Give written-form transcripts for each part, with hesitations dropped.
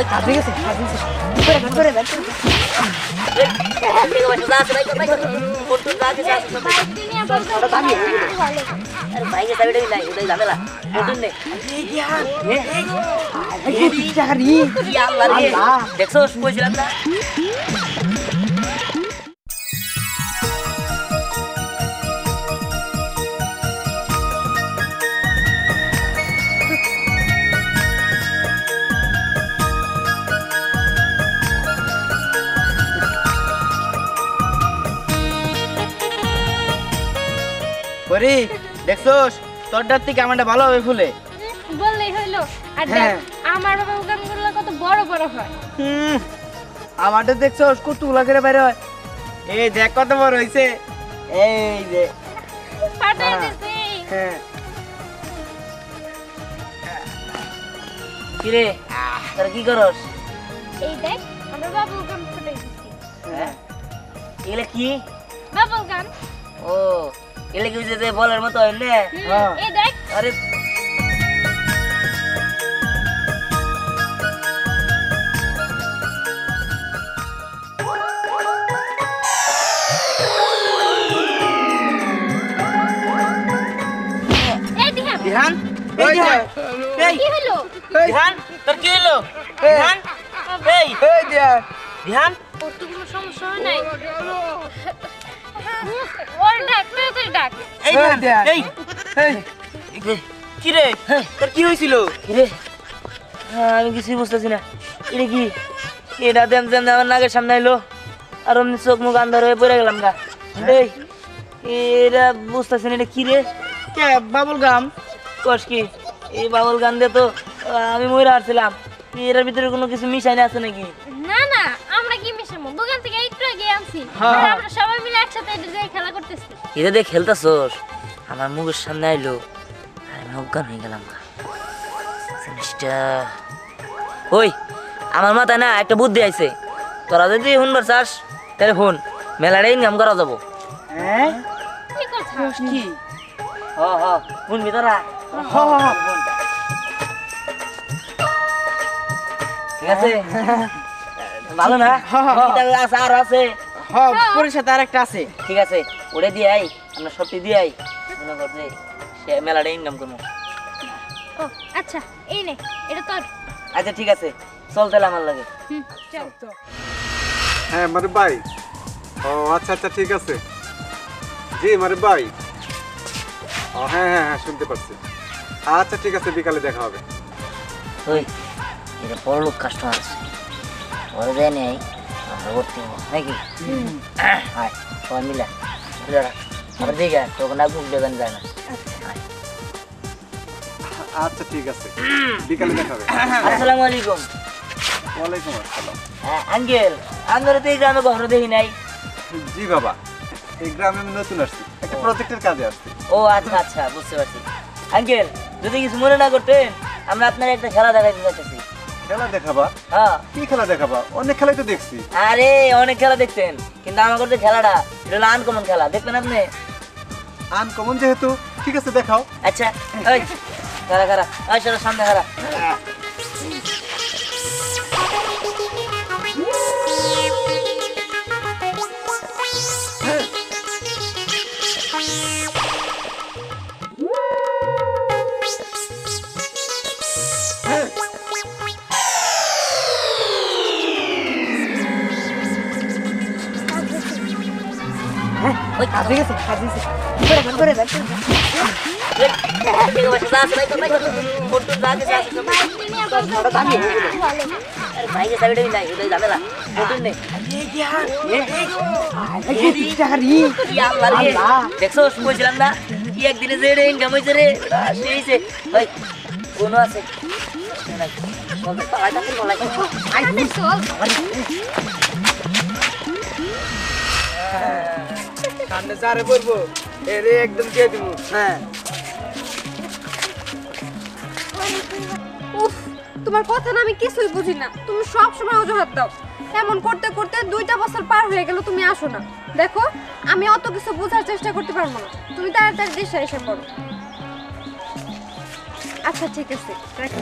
ঠিক আছে করে দেন দেখছো কইছিলাম না করি দেখছোস তোর ডার থেকে আমারটা ভালো হবে ফুলে বললেই হইলো আর দেখ আমার বাবা গানগুলো কত বড় বড় হয় আমারটা দেখছোস কতগুলা করে বাইরে হয় এই দেখ কত বড় হইছে এই যে ফাটাই দিছি হ্যাঁ কিরে তোরা কি করস এই দেখ আমরা বাবুল গান ফাটাই দিছি হ্যাঁ এগুলা কি বাবুল গান ও এগুলা কি যে বলার মতো হয় না এই দেখ আরে এই দিহা ধ্যান এই ধ্যান এই কি হলো ধ্যান তোর কি হলো ধ্যান এই এই ধ্যান ধ্যান ওর তো কোনো সমস্যা হয় নাই ওর ডাক তুই ডাক এই ধ্যান এই কি রে তোর কি হয়েছিল কি রে আমি কিছুই বুঝতেছি না এটা কি এটা দেম দেম আমার নাকের সামনে এলো আর অমনি চোখ মুখ আন্ধার হয়ে পড়ে গেলাম গা এই এটা বুঝতেছি না এটা কি রে কে বাবুল গাম কস কি এই বাবুল গান দিয়ে তো আমি মরে আসছিলাম এটার ভিতরে কোনো কিছু মিশাই না আছে নাকি না না আমরা কি মিশামো দোকান থেকে একটু আগে আনছি হ্যাঁ। আর আমরা সবাই মিলে একসাথে এটা দিয়ে খেলা করতেছি এটা দিয়ে খেলতেছস আমার মুখের সামনে আইলো আর আমি অজ্ঞান হয়ে গেলাম জিনিসটা ওই আমার মাথায় না একটা বুদ্ধি আইছে তোরা যদি শুনবার চাস তাহলে শুন মেলাটাই ইনকাম করা যাবো হ্যাঁ কি করছিস কি হ হ শুনবি তোরা হ হ ঠিক আছে ভালো না আছে আর আছে হ পরের সাথে আরেকটা আছে ঠিক আছে ওটা দিয়ে আই আমরা সবটি দিয়ে আই মনে কর যে সে মেলাটা ইনকাম করবো ও আচ্ছা এই নে এটা তোর আচ্ছা ঠিক আছে চল তাহলে আমার লাগে চল হ্যাঁ মানে ভাই ও আচ্ছা আচ্ছা ঠিক আছে জি মানে ভাই ও হ্যাঁ হ্যাঁ হ্যাঁ শুনতে পাচ্ছি আচ্ছা ঠিক আছে বিকালে দেখা হবে ওই এটা বড় লোক কাস্টমার আছে বড় দেয় নেই আমরা ভর্তি হবো নাকি হাই সবাই মিলে আবার দিকে তখন আর মুখ দেবেন যায় না আচ্ছা ঠিক আছে বিকালে দেখা হবে আসসালামু আলাইকুম ওয়ালাইকুম আসসালাম আঙ্কেল আঙ্কেল তো এই গ্রামে কখনো দেখি নাই জি বাবা এই গ্রামে আমি নতুন আসছি একটা প্রজেক্টের কাজে আসছি ও আচ্ছা আচ্ছা বুঝতে পারছি আঙ্কেল যদি কিছু মনে না করতেন আমরা আপনার একটা খেলা দেখাইতে চাইতেছি খেলা দেখাবা হ্যাঁ কি খেলা দেখাবা অনেক খেলাই তো দেখছি আরে অনেক খেলা দেখতেন কিন্তু আমার কাছে খেলাটা এটা হলো আনকমন খেলা দেখবেন আপনি আনকমন যেহেতু ঠিক আছে দেখাও আচ্ছা ওই খারা খারা ওই চলো সামনে খারা ওই ঠিক আছে করে দেন দেখছো বলছিলাম না কি একদিনে যে ইনকাম হয়েছে রে সেই কোনো আছে সামনে যারে পড়বো এরে একদম দিয়ে দিব হ্যাঁ উফ তোমার কথা না আমি কিছুই বুঝি না তুমি সব সময় অজুহাত দাও এমন করতে করতে 2টা বছর পার হয়ে গেল তুমি আসো না দেখো আমি অত কিছু বোঝার চেষ্টা করতে পারবো না তুমি তাড়াতাড়ি দেশে এসে পড়ো আচ্ছা ঠিক আছে রাখি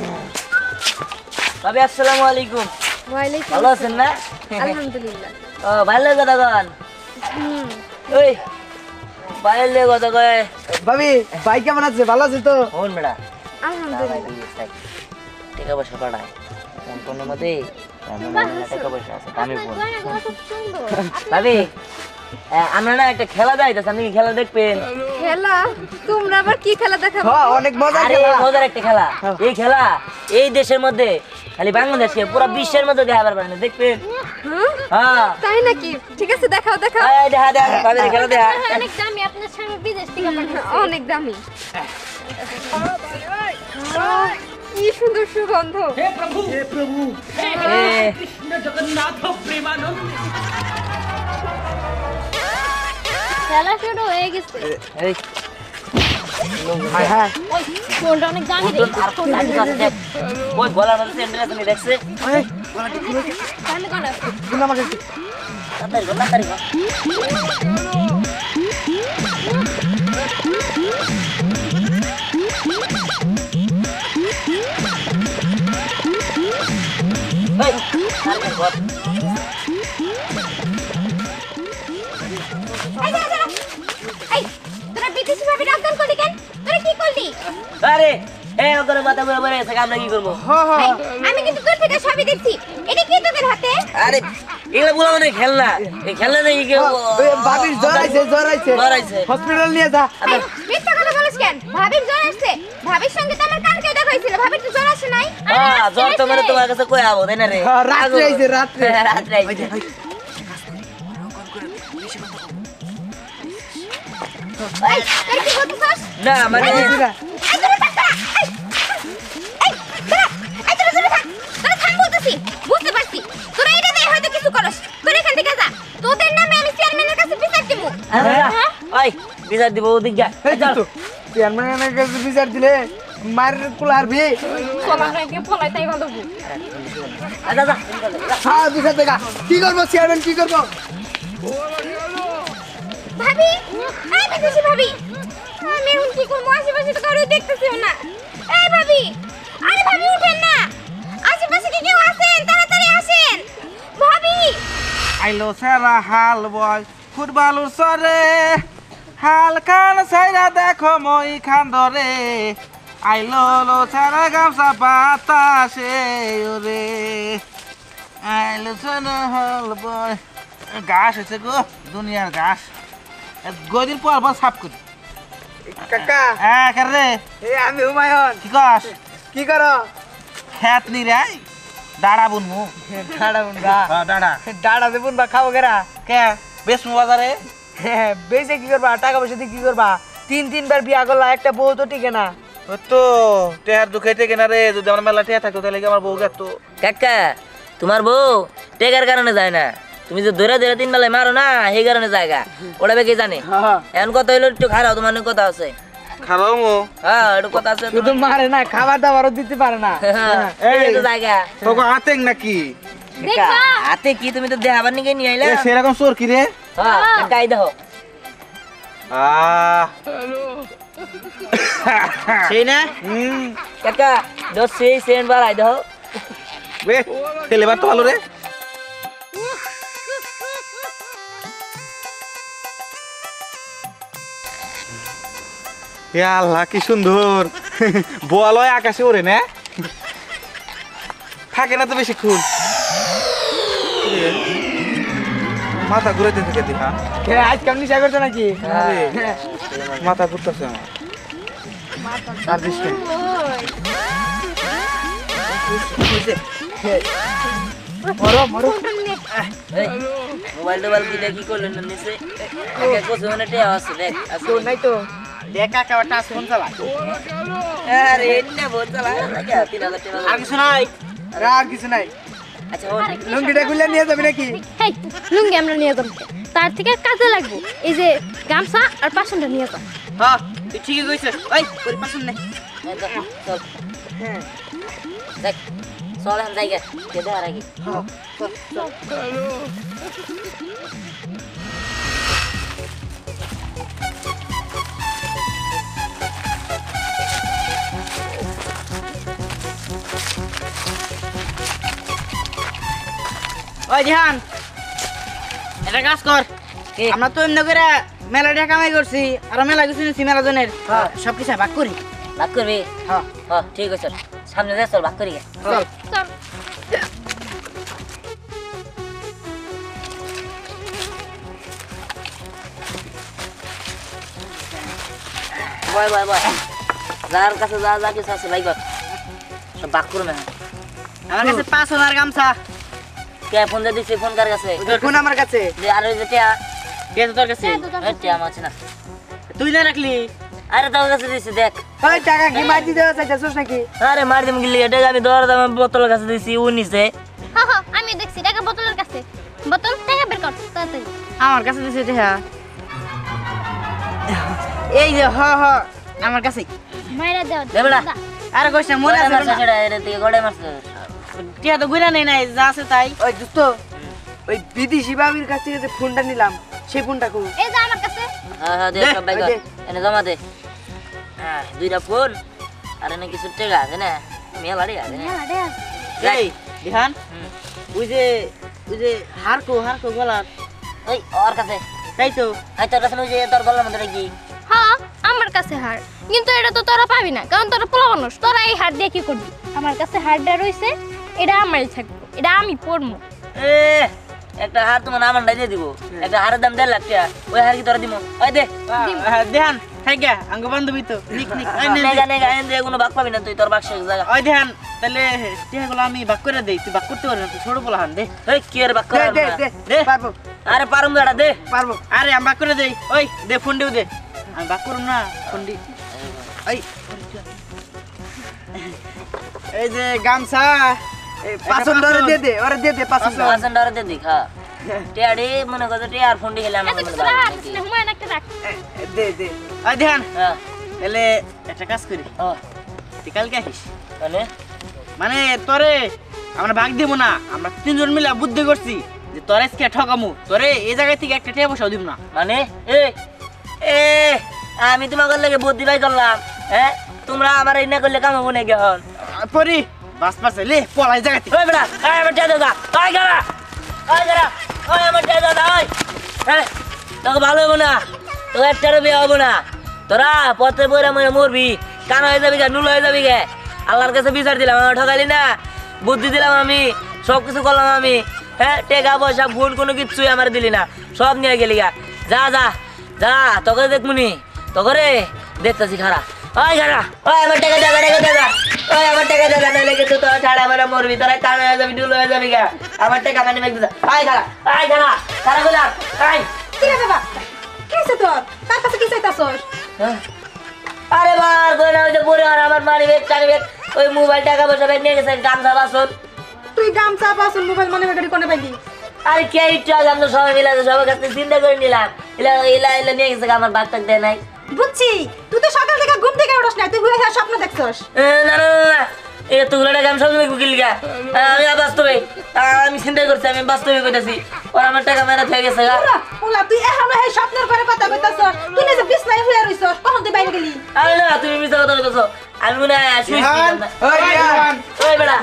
ভাবি আসসালামু আলাইকুম। ওয়ালাইকুম ভালো আছেন না? আলহামদুলিল্লাহ। ও ভালো কথা কন। হুম। ওই ভালো কথা কয়। ভাবি ভাই কেমন আছে? ভালো আছে তো? হন বেড়া আলহামদুলিল্লাহ। টাকা পয়সা পাঠায় ফোন ফোনের মধ্যে টাকা পয়সা আছে দামি ফোন। গয়নাগুলো খুব সুন্দর। ভাবি আমরা না একটা খেলা যাইতেছি, আপনি কি খেলা দেখবেন? খেলা? তোমরা আবার কি খেলা দেখাবো? হ্যাঁ অনেক মজা আরে খেলা। মজার একটা খেলা। এই খেলা এই দেশের মধ্যে খালি বাংলাদেশে পুরো বিশ্বের মধ্যে দেখাবার পারে না, দেখবেন? হ্যাঁ? হ্যাঁ তাই নাকি? ঠিক আছে, দেখাও দেখাও। এই দেখা দেখা ভাবি খেলা দেখা। অনেক দামি, আপনার স্বামী বিদেশ থেকে পাঠাচ্ছে। অনেক দামি। কি সুন্দর সুগন্ধ। এ, খেলা শুরু হয়ে গেছে। এই হ্যাঁ হ্যাঁ ওই ফোনটা অনেক দামি রে। নতুন আর কোন দামি আছে দেখ। ওই গলার মধ্যে সেন্টার আছে, দেখছে? এই গলাটি খুলে দে। দামি কোন আছে? গুনা আমাকে একটু। তাড়াতাড়ি কর, তাড়াতাড়ি কর। এই, তাড়াতাড়ি কর। এই, তোরা বিদেশি ভাবে রাগদান করলি কেন? তোরা কি করলি? আরে এই ওখানে মাথা ঘুরে পড়ে গেছে, আমরা কি করবো? হ্যাঁ আমি কিন্তু তোর থেকে সবই দেখছি। এটা কি তোদের হাতে? আরে এগুলো বলা মানে খেলনা, এই খেলনা দেখি কেউ ভাবির জ্বর আইছে জ্বর আইছে। জ্বর আইছে। হসপিটাল নিয়ে যা। এই, মিথ্যা কথা বলিস কেন? ভাবির জ্বর আসছে। ভাবির সঙ্গে তো আমার কালকে দেখা হয়েছিল। ভাবির তো জ্বর আসে নাই? হ্যাঁ জ্বর তো মানে তোমার কাছে কই আবো, তাই না রে? হ্যাঁ, রাত্রে আইছে, রাত্রে। হ্যাঁ, রাত্রে আইছে। এই, তোরা কি বলতেছস? না মানে এই, তোরা থাক, তোরা। এই, তোরা জোরে থাক। তোরা থাম বলতেছি। বুঝতে পারছি। তোরা এটা দিয়ে হয়তো কিছু করস। তোরা এখান থেকে যা। তোদের নামে আমি চেয়ারম্যানের কাছে বিচার দেবো। ওই বিচার দিব ওদিক যা। এই তো চেয়ারম্যানের কাছে বিচার দিলে মায়ের কুল হারবি। কলাকে ফলাই তাই ভালো। আচ্ছা যা। হ্যাঁ বিচার দেখা। কি করবো চেয়ারম্যান, কি করবো? ভাবি, এই বিদেশি ভাবি। আমি এখন কি করবো? আশেপাশে তো কারোই দেখতেছিও না। এই ভাবি, আরে ভাবি উঠেন না। আশেপাশে কি কেউ আছেন? তাড়াতাড়ি আসেন। ভাবি, আইলো সারা হাল বয় ফুটবল সরে হাল খান সাইরা দেখো মই খান ধরে আইলো লো সারা গামছা বাতাসে ওরে আইলো সারা হাল বয় ঘাস হয়েছে গো, দুনিয়ার ঘাস গদিন পর পর সাফ করি। কাকা হ্যাঁ রে এই আমি হুমায়ুন। কি কস? কি করো? খেত নি রে দাঁড়া বুনমু। ডাড়া বুনবা। দাঁড়া ডাড়া দে বুনবা, খাবো কেরা? কে বেশ বাজারে হ্যাঁ বেঁচে কি করবা? টাকা পয়সা দিয়ে কি করবা? তিনবার বিয়া করলা, একটা বউ তো টিকে না। ও তো টেহার দুঃখে টেকে না রে, যদি আমার মেলা টেহা থাকতো তাহলে কি আমার বউ গেতো। কাকা তোমার বউ টেকার কারণে যায় না, তুমি যে ধরে ধরে 3 বেলায় মারো না সেই কারণে জায়গা ওটা বেঁকে জানে। এখন কথা হইলো একটু খারাপ, তোমার নিয়ে কথা আছে। খারাপ মো হ্যাঁ একটু কথা আছে। শুধু মারে না, খাবার দাবারও দিতে পারে না। এই তো জায়গা তোকে আতেক নাকি? কাকা, হাতে কি তুমি তো দেখাবার নিকে নিয়ে আইলা? এ সেরকম চোর কি রে? হ্যাঁ কাকা এই দেখো সেই না কাকা, দশ সেই সেন্ট বাড়াই দেখো। বে ফেলেবার তো ভালো রে। এ আল্লাহ কি সুন্দর বোয়ালয় আকাশে ওরে না, থাকে না তো বেশিক্ষণ। মাথা ঘুরাইতে থেকে দেখা আজ কেমনি নেশা করছো নাকি? মাথা ঘুরতেছে আমার। আর দিস না। মরো মরো। এই, মোবাইল টোবাইল কি দেখি করলেন না নিচে? কাকা কোসে মানে টেয়া আছে দেখ আছে। তো নাই তো। দেখা কেউ টাচ ফোন চালা। আরে এন্না বলছলা লাগা 3000 টাকা। আর কিছু নাই। আরে আর কিছু নাই। আচ্ছা ওর লুঙ্গিটা খুলে নিয়ে যাবি নাকি? হেই, লুঙ্গি আমরা নিয়ে যাবো। তার থেকে কাজে লাগবো এই যে গামছা আর পাশনটা নিয়ে যাও। হ্যাঁ তুই ঠিকই কইছিস। ওই তোর পছন্দ নেই। চল হ্যাঁ দেখ চল हम জায়গা কে দেখার আগে। ওই ধ্যান এটা কাজ কর কি? আমরা তো এমনি করে মেলা টাকা কামাই করছি আর মেলা কিছু নিচ্ছি মেলা জনের হ্যাঁ। সব কিছু ভাগ করি ভাগ করবি হ্যাঁ হ্যাঁ ঠিক আছে সামনে যা চল ভাগ করি গে। চল চল বয় বয় বয় যার কাছে যা যা কিছু আছে ভাই কর সব ভাগ করবে না আমার কাছে 500 গামছা কে ফোন দিয়ে দিছি ফোন কার কাছে কোন আমার কাছে যে আর ওই যে টিয়া দিয়ে তো তোর কাছে দে তো তোর এই টিয়া আমার আছে না তুই না রাখলি আরে তোর কাছে দিছি দেখ ওই টাকা কি মার দিতে চাইছিস নাকি আরে মার দিম গিলি এটা আমি দর দাম বোতলের কাছে দিছি ও নিছে হ্যাঁ হ্যাঁ আমি দেখছি টাকা বোতলের কাছে বোতল টাকা বের কর তাড়াতাড়ি আমার কাছে দিছে এটা এই যে হ হ আমার কাছে মাইরা দাও দে বেটা। আরে কইছ না মনে আছে না সেটা এর থেকে গড়ে মারছে টিয়া তো গুইরা নেই নাই যা আছে তাই ওই দোস্ত ওই বিদেশি বাবির কাছ থেকে যে ফোনটা নিলাম সেই ফোনটা কো এই যে আমার কাছে হ্যাঁ হ্যাঁ দে দে, সব ভাই ওই কর দে। এনে জমা দে হ্যাঁ দুইটা ফোন আর এনে কিছু টাকা আছে না মেলা টাকা আছে না হ্যাঁ দে এই বিহান হুম। ওই যে হারকো গলার ওই ওর কাছে তাই তো এই তোর কাছে ওই যে তোর গলার মধ্যে কি হ্যাঁ আমার কাছে হার কিন্তু এটা তো তোরা পাবি না কারণ তোরা পোলা মানুষ তোরা এই হার দিয়ে কি করবি আমার কাছে হারটা রইছে এটা আমারই থাকবে এটা আমি পড়বো এ একটা হার তোমার আমার দিয়ে দিব একটা হারের দাম 1.5 লাখ টাকা ওই হার কি তোরা দিব ওই দে দেহান থাইগা আঙ্গ বান্ধবী তো নিক নিক ওই নে, নেগা নেগা এনে দিয়ে কোনো ভাগ পাবি না তুই তোর বাক্সে জায়গা ওই দেহান তাহলে টিয়াগুলো আমি ভাগ করে দেই তুই ভাগ করতে পারবি না তুই ছোট বলা হান দে এই কি এর ভাগ করা দে হবে দে না? দে পারবো আরে পারুম বেটা দে পারবো আরে আমি ভাগ করে দেই ওই দে ফোন দিও দে আমি ভাগ করুম না ফোন দি এই এই যে গামছা এই 500 টাকা দিয়ে দে ওরে দিয়ে দে 500 টাকা পার্সেন্ট আর দে দিখা টিয়াড়ি মনে করতে টিয়ার ফোন দি গেলাম এত কিছু রাখ না হুমায়ুন একটা রাখ দে দে ওই দেহান হ্যাঁ তাহলে একটা কাজ করি ও তুই কালকে আসিস মানে মানে তোরে আমরা ভাগ দিব না আমরা তিনজন মিলে বুদ্ধি করছি যে তোরে আজকে ঠকামু তোরে এই জায়গা থেকে একটা টিয়া পয়সাও দিব না মানে এ এ আমি তোমাকে লাগে বুদ্ধি বাই করলাম হ্যাঁ তোমরা আমার এই না করলে কাম হবো নাকি এখন পরি বাস পাশে লে পলাই জায়গা থেকে ওই বেটা আয় আমার টিয়া দাদা আয় গারা ওই আমার টিয়া দাদা ওই হ্যাঁ তোকে ভালো হবো না তোকে একটারও বিয়ে হবো না তোরা পথে বইরা মরে মরবি কান হয়ে যাবি গে নুল হয়ে যাবি গে আল্লাহর কাছে বিচার দিলাম আমার ঠকালি না বুদ্ধি দিলাম আমি সব কিছু করলাম আমি হ্যাঁ টাকা পয়সা ভুল কোনো কিছুই আমার দিলি না সব নিয়ে গেলি গা যা যা যা তোকে দেখমুনি তোকে রে দেখতেছি খারা ওই খারা ওই আমার টাকা দাদা ওই আমার টাকা দাদা নাহলে কিন্তু তোরা ছাড়া মানে মরবি তোরা কান হয়ে যাবি নুল হয়ে যাবি গা আমার টাকা মানে মেঘ দিতা আয় খারা খারা গুলা আয় কি রে বাবা কিসে তোর কার কাছে কি চাইতাছস হ্যাঁ? আরে বার কই না ওই যে পরে আর আমার মানি ব্যাগ টানি ব্যাগ ওই মোবাইল টাকা পয়সা ব্যাগ নিয়ে গেছে গামছা বাসন তুই গামছা পাছন মোবাইল মনে গাড়ি কোনে পাইলি আরে কে ইচ্ছা আমরা সবাই মিলে সবার কাছে চিন্তা করে নিলাম এলা নিয়ে গেছে আমার বাগ টাক দেয় নাই বুঝছি তুই তো সকাল থেকে ঘুম থেকে উঠছ না তুই হুয়ে স্বপ্ন দেখছস না না না এতগুলো টাকা আমি সব গুগিল গা আমি বাস্তবে আমি চিন্তা করছি আমি বাস্তবে কইতাছি ওর আমার টাকা মেরা হয়ে গেছে গা ওলা তুই এখনো এই স্বপ্নের করে কথা কইতাছস তুই না যে বিছনায় শুয়ে রইছস কখন তুই বাইরে গেলি আরে না তুমি মিছা কথা কইতাছো আমি মনে হয় শুইছি ওই বিহান ওই বেড়া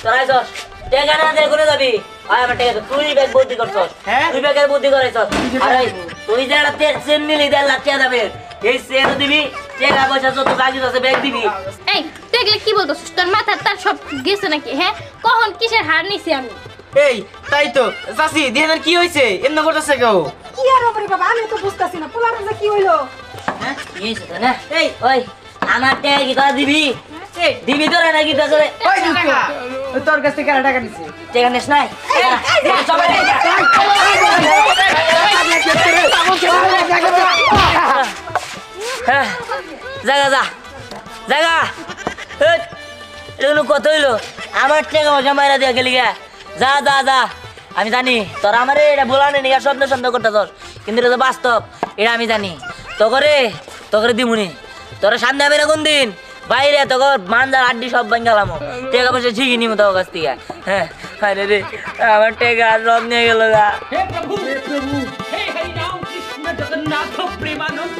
তোরা আইছস টাকা না দিয়ে কোনে যাবি আয় আমার টাকা দে। তুই ব্যাগ বুদ্ধি করছস হ্যাঁ? তুই ব্যাগের বুদ্ধি করেছস আরে তুই যে একটা চেন নিলি 1.5 লাখ টাকা যাবে এই চেন দিবি টাকা পয়সা যত বাকি আছে ব্যাগ দিবি এই তুই এগুলো কি বলতেছিস তোর মাথার তার সব গেছে নাকি হ্যাঁ কখন কিসের হার নিছি আমি এই তাই তো চাচি দেহানের কি হইছে এমন করতেছে কেউ কি আর বাবা বাবা আমি তো বুঝতাছি না পোলার যে কি হইলো হ্যাঁ কি হইছে তো না এই ওই আমার টাকা কি তোরা দিবি দিবি তোরা নাকি তোরা ওই টাকা তোর কাছ থেকে টাকা নিছে টাকা নিস নাই সবাই হ্যাঁ জায়গা যা জায়গা এগুলো কত হইলো আমার টাকা পয়সা মাইরা দিয়া গেলি গা যা যা যা আমি জানি তোরা আমার এটা বলা নেই সন্দেহ সন্দেহ করতেছস কিন্তু এটা তো বাস্তব এটা আমি জানি তোকে দিমুনি তোরা সামনে আমি না কোন দিন বাইরে তোকে মানজার আড্ডি সব বাঙ্গালাম টাকা পয়সা ঠিকই নিম তোর কাছ থেকে হ্যাঁ আরে রে আমার টাকা সব নিয়ে গেল গা हे प्रभु हे हरि राम कृष्ण जगन्नाथ प्रेमानंद